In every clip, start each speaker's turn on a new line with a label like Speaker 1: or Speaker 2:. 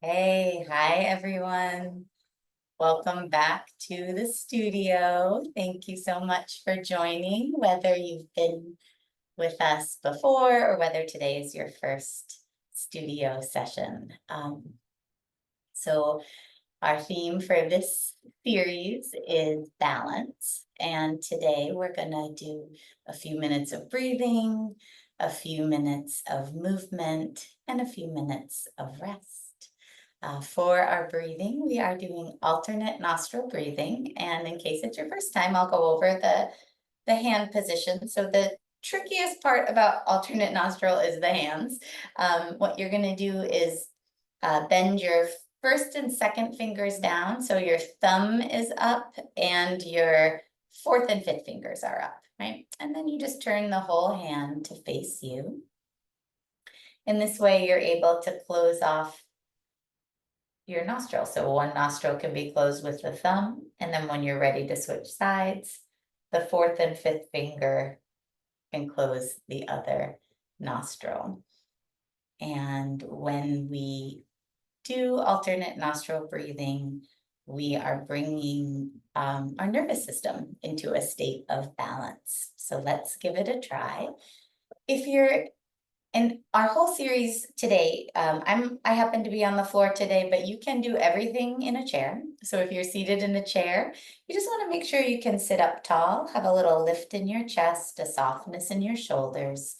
Speaker 1: Hey, hi everyone. Welcome back to the studio. Thank you so much for joining, whether you've been with us before or whether today is your first studio session. So our theme for this series is balance. And today we're gonna do a few minutes of breathing, a few minutes of movement, and a few minutes of rest. For our breathing, we are doing alternate nostril breathing. And in case it's your first time, I'll go over the hand position. So the trickiest part about alternate nostril is the hands. What you're gonna do is bend your first and second fingers down. So your thumb is up and your fourth and fifth fingers are up, right? And then you just turn the whole hand to face you. In this way, you're able to close off your nostril. So one nostril can be closed with the thumb, and then when you're ready to switch sides, the fourth and fifth finger can close the other nostril. And when we do alternate nostril breathing, we are bringing our nervous system into a state of balance. So let's give it a try. If you're in our whole series today, I happen to be on the floor today, but you can do everything in a chair. So if you're seated in a chair, you just want to make sure you can sit up tall, have a little lift in your chest, a softness in your shoulders.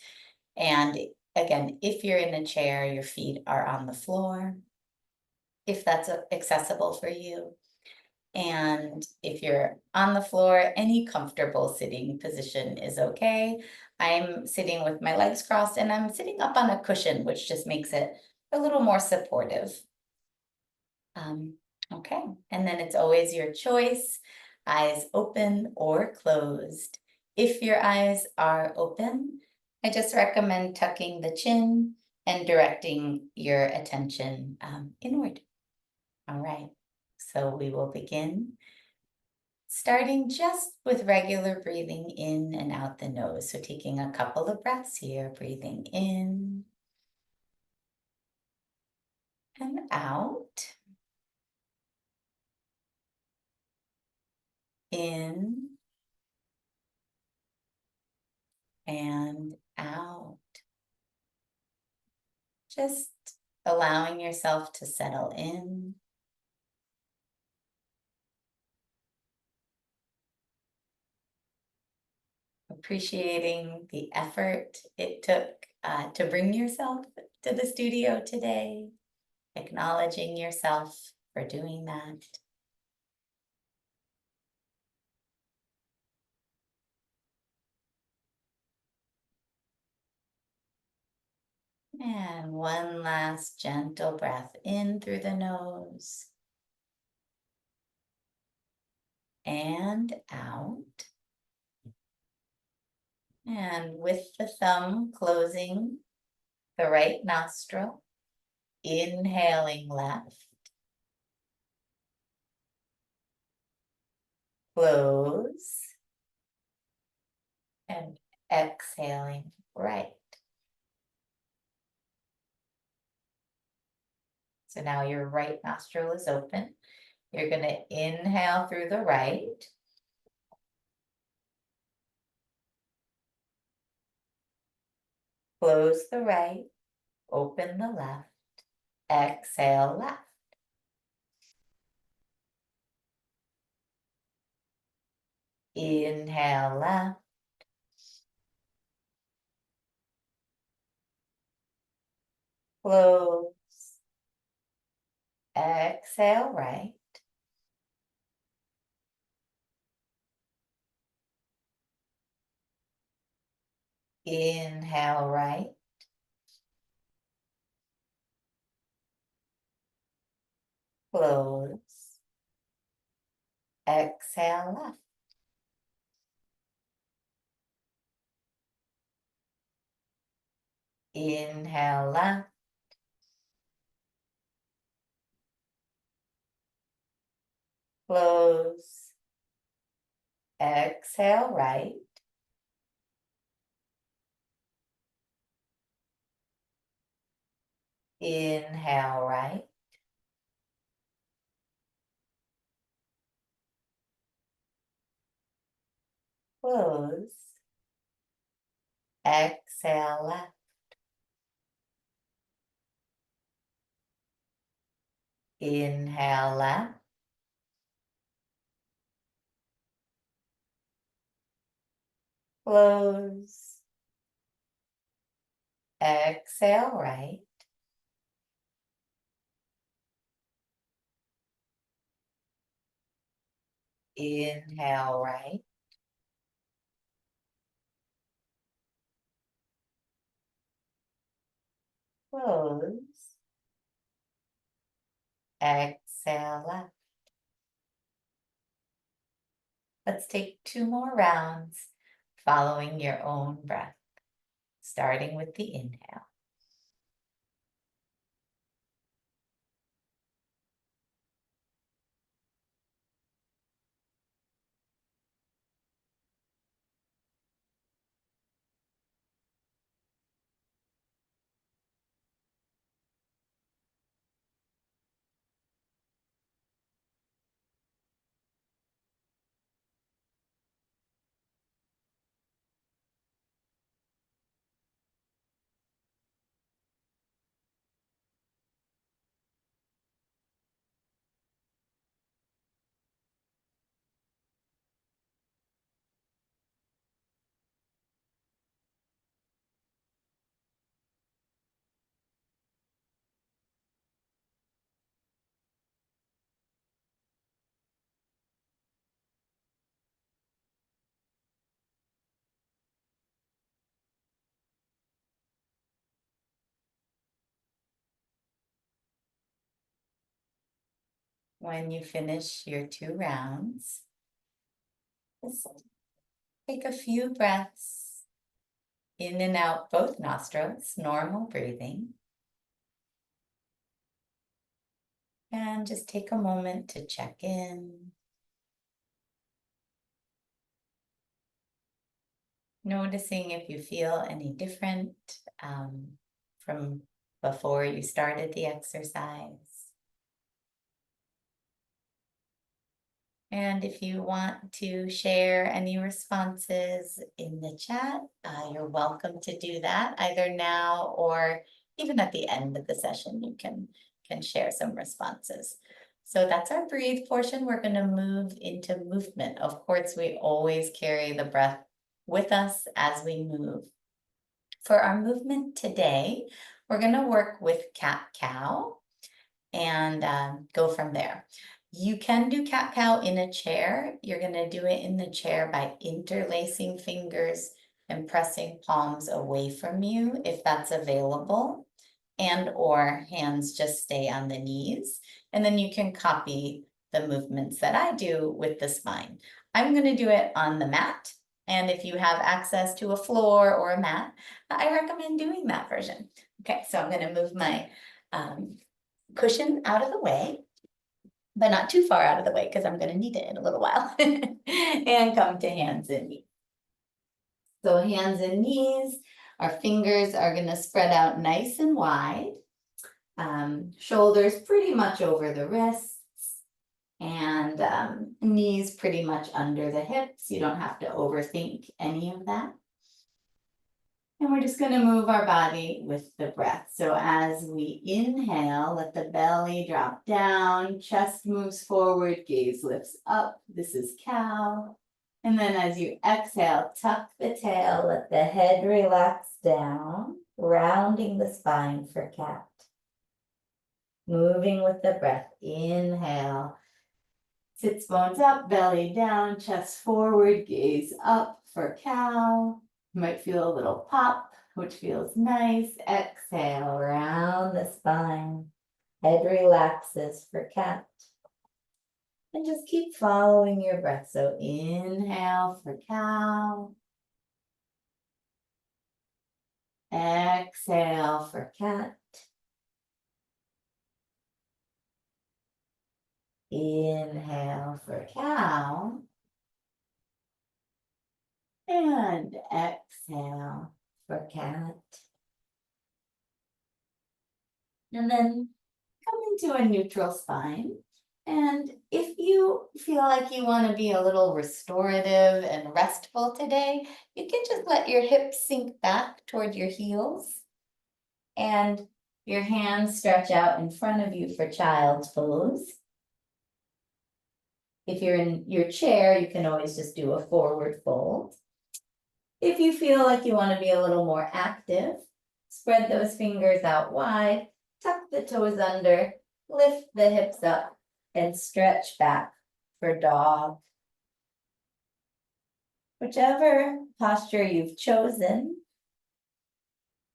Speaker 1: And again, if you're in a chair, your feet are on the floor, if that's accessible for you. And if you're on the floor, any comfortable sitting position is okay. I'm sitting with my legs crossed and I'm sitting up on a cushion, which just makes it a little more supportive. Okay, and then it's always your choice, eyes open or closed. If your eyes are open, I just recommend tucking the chin and directing your attention inward. All right, so we will begin starting just with regular breathing in and out the nose. So taking a couple of breaths here, breathing in and out, in and out. Just allowing yourself to settle in. Appreciating the effort it took to bring yourself to the studio today. Acknowledging yourself for doing that. And one last gentle breath in through the nose and out. And with the thumb closing the right nostril, inhaling left, close, and exhaling right. So now your right nostril is open. You're going to inhale through the right. Close the right, open the left, exhale left. Inhale left. Close. Exhale right. Inhale right. Close. Exhale left. Inhale left. Close. Exhale right. Inhale right. close. Exhale left. Inhale left. Close. Exhale right. Inhale right. Close. Exhale left. Let's take 2 more rounds, following your own breath, starting with the inhale. When you finish your 2 rounds, just take a few breaths in and out both nostrils, normal breathing. And just take a moment to check in. Noticing if you feel any different from before you started the exercise. And if you want to share any responses in the chat, you're welcome to do that either now or even at the end of the session, you can share some responses. So that's our breathe portion. We're going to move into movement. Of course, we always carry the breath with us as we move. For our movement today, we're going to work with cat-cow and go from there. You can do cat-cow in a chair. You're going to do it in the chair by interlacing fingers and pressing palms away from you if that's available, and or hands just stay on the knees. And then you can copy the movements that I do with the spine. I'm going to do it on the mat. And if you have access to a floor or a mat, I recommend doing that version. Okay, so I'm going to move my cushion out of the way, but not too far out of the way because I'm going to need it in a little while. And come to hands and knees. So hands and knees, our fingers are going to spread out nice and wide. Shoulders pretty much over the wrists, and knees pretty much under the hips. You don't have to overthink any of that. And we're just going to move our body with the breath. So as we inhale, let the belly drop down, chest moves forward, gaze lifts up. This is cow. And then as you exhale, tuck the tail, let the head relax down, rounding the spine for cat. Moving with the breath, inhale. Sits bones up, belly down, chest forward, gaze up for cow. You might feel a little pop, which feels nice. Exhale, round the spine. Head relaxes for cat. And just keep following your breath. So inhale for cow. Exhale for cat. Inhale for cow. And exhale for cat. And then come into a neutral spine. And if you feel like you want to be a little restorative and restful today, you can just let your hips sink back toward your heels and your hands stretch out in front of you for child's pose. If you're in your chair, you can always just do a forward fold. If you feel like you want to be a little more active, spread those fingers out wide, tuck the toes under, lift the hips up, and stretch back for dog. Whichever posture you've chosen,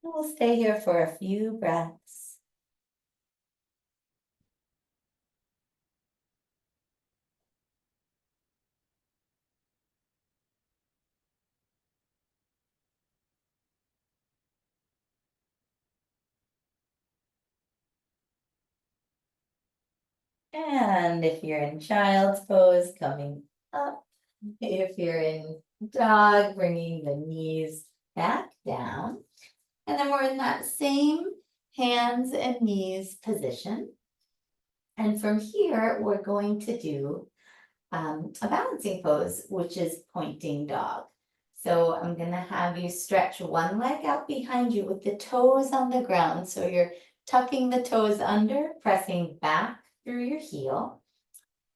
Speaker 1: we'll stay here for a few breaths. And if you're in child's pose, coming up. If you're in dog, bringing the knees back down. And then we're in that same hands and knees position. And from here, we're going to do a balancing pose, which is pointing dog. So I'm going to have you stretch one leg out behind you with the toes on the ground. So you're tucking the toes under, pressing back through your heel.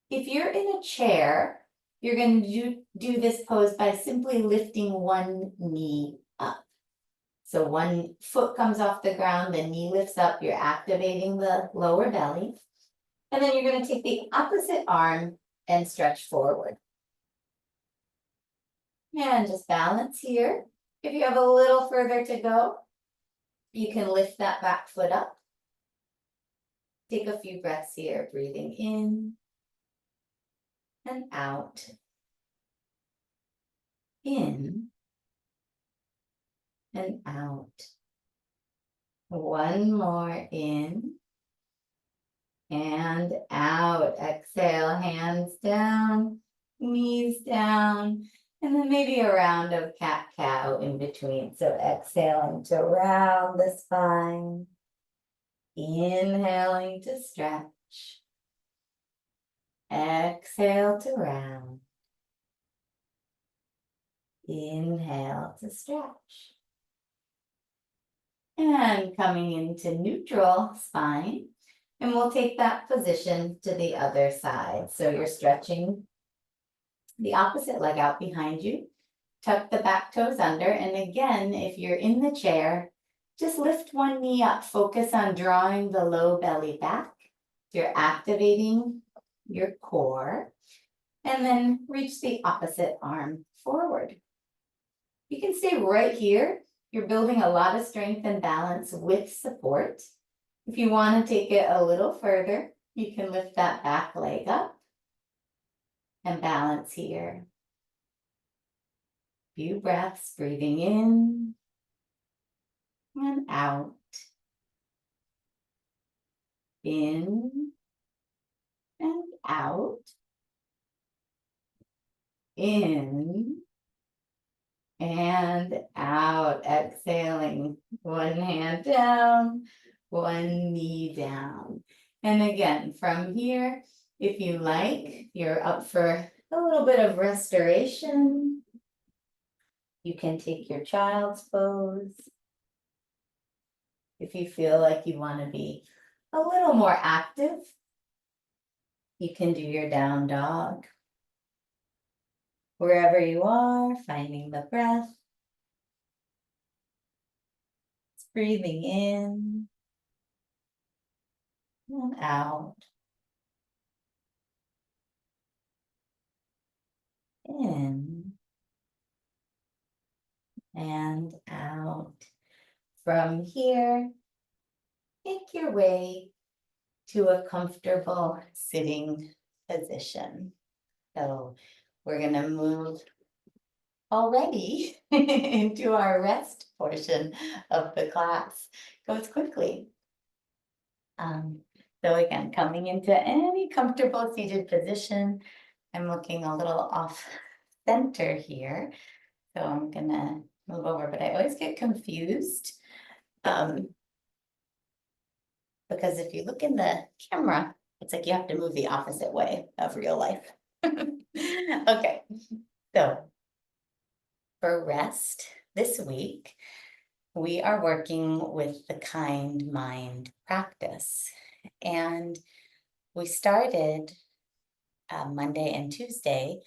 Speaker 1: If you're in a chair, you're going to do this pose by simply lifting one knee up. So one foot comes off the ground, the knee lifts up, you're activating the lower belly. And then you're going to take the opposite arm and stretch forward. And just balance here. If you have a little further to go, you can lift that back foot up. Take a few breaths here, breathing in and out. In and out. One more in and out. Exhale, hands down, knees down, and then maybe a round of cat-cow in between. So exhaling to round the spine, inhaling to stretch, exhale to round, inhale to stretch. And coming into neutral spine, and we'll take that position to the other side. So you're stretching the opposite leg out behind you, tuck the back toes under, and again, if you're in the chair, just lift one knee up, focus on drawing the low belly back. You're activating your core, and then reach the opposite arm forward. You can stay right here. You're building a lot of strength and balance with support. If you want to take it a little further, you can lift that back leg up and balance here. Few breaths, breathing in and out. In and out. In and out. Exhaling. One hand down, one knee down. And again, from here, if you like, you're up for a little bit of restoration. You can take your child's pose. If you feel like you want to be a little more active, you can do your down dog. Wherever you are, finding the breath. Breathing in and out. In and out. From here, make your way to a comfortable sitting position. So we're going to move already into our rest portion of the class. Goes quickly. So again, coming into any comfortable seated position. I'm looking a little off center here. So I'm gonna move over, but I always get confused. Because if you look in the camera, It's like you have to move the opposite way of real life. Okay, so for rest this week, we are working with the Kind Mind practice. And we started Monday and Tuesday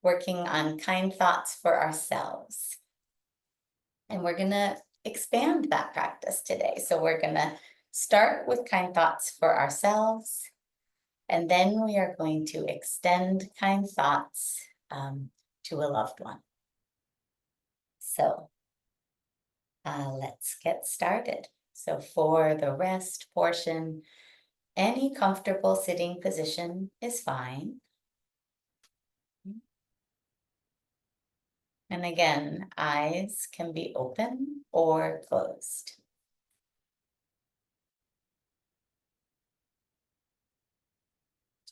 Speaker 1: working on kind thoughts for ourselves. And we're going to expand that practice today. So we're going to start with kind thoughts for ourselves. And then we are going to extend kind thoughts to a loved one. So let's get started. So for the rest portion, any comfortable sitting position is fine. And again, eyes can be open or closed.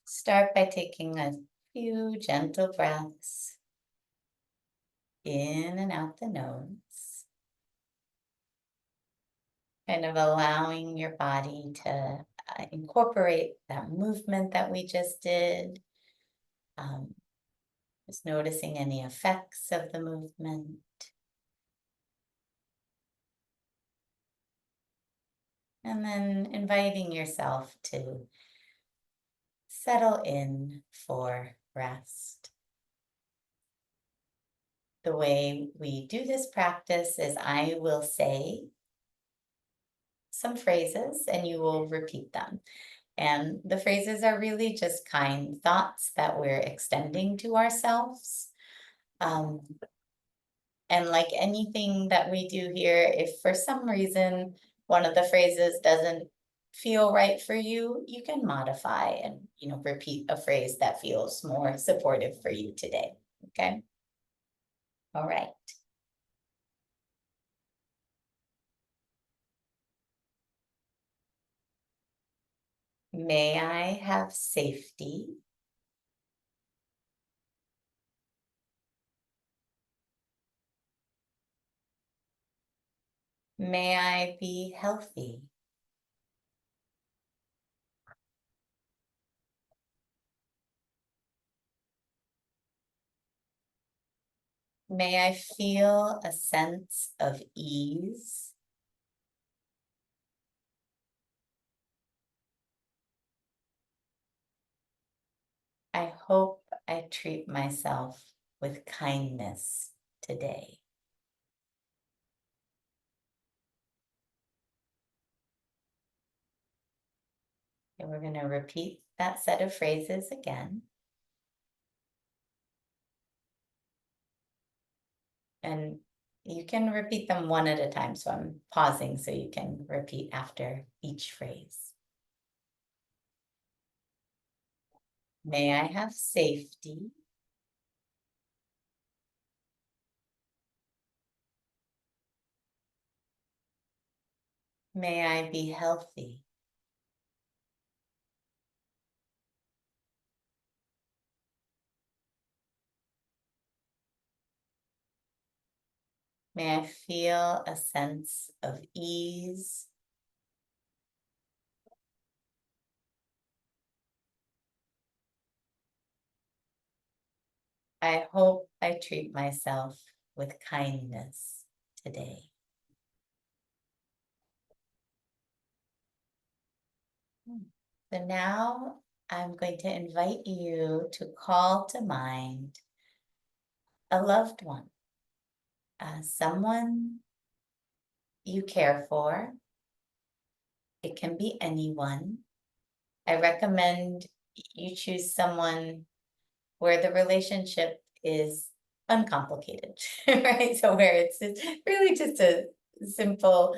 Speaker 1: Start by taking a few gentle breaths in and out the nose. Kind of allowing your body to incorporate that movement that we just did. Just noticing any effects of the movement. And then inviting yourself to settle in for rest. The way we do this practice is I will say some phrases and you will repeat them. And the phrases are really just kind thoughts that we're extending to ourselves. And like anything that we do here, if for some reason one of the phrases doesn't feel right for you, you can modify and, repeat a phrase that feels more supportive for you today. Okay. All right. May I have safety? May I be healthy? May I feel a sense of ease? I hope I treat myself with kindness today. And we're going to repeat that set of phrases again. And you can repeat them one at a time. So I'm pausing so you can repeat after each phrase. May I have safety? May I be healthy? May I feel a sense of ease? I hope I treat myself with kindness today. So now I'm going to invite you to call to mind a loved one, someone you care for. It can be anyone. I recommend you choose someone where the relationship is uncomplicated, right? So where it's really just a simple,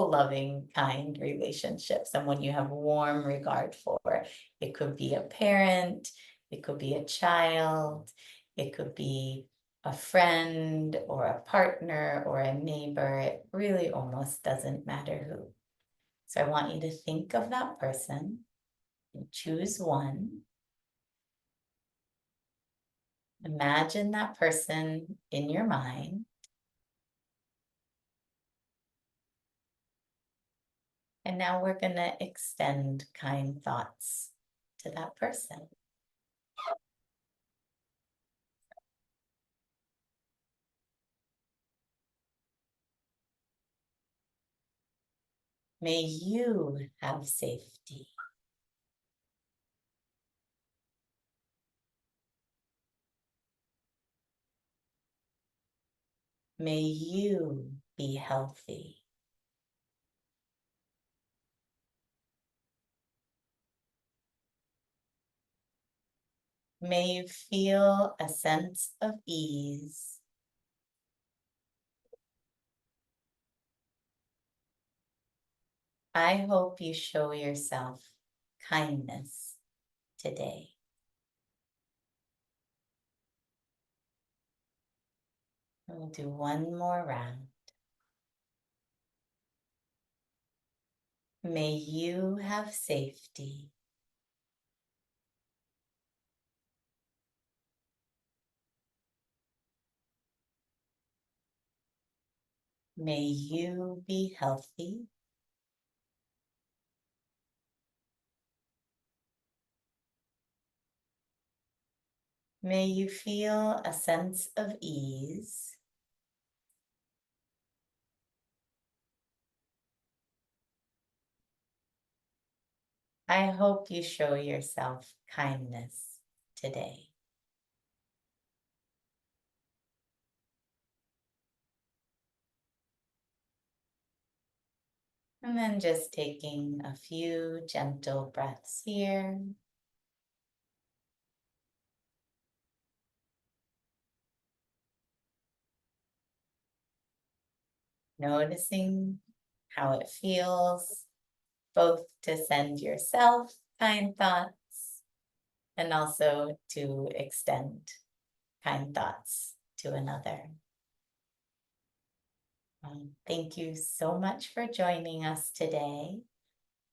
Speaker 1: loving, kind relationship, someone you have warm regard for. It could be a parent, it could be a child, it could be a friend or a partner or a neighbor. It really almost doesn't matter who. So I want you to think of that person and choose one. Imagine that person in your mind. And now we're gonna extend kind thoughts to that person. May you have safety. May you be healthy. May you feel a sense of ease. I hope you show yourself kindness today. We'll do one more round. May you have safety. May you be healthy. May you feel a sense of ease. I hope you show yourself kindness today. And then just taking a few gentle breaths here. Noticing how it feels both to send yourself kind thoughts and also to extend kind thoughts to another. Thank you so much for joining us today.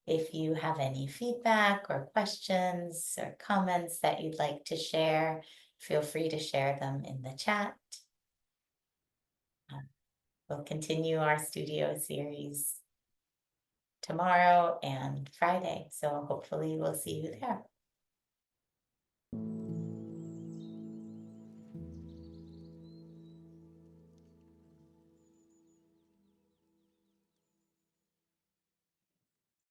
Speaker 1: If you have any feedback or questions or comments that you'd like to share, feel free to share them in the chat. We'll continue our studio series tomorrow and Friday, so hopefully we'll see you there.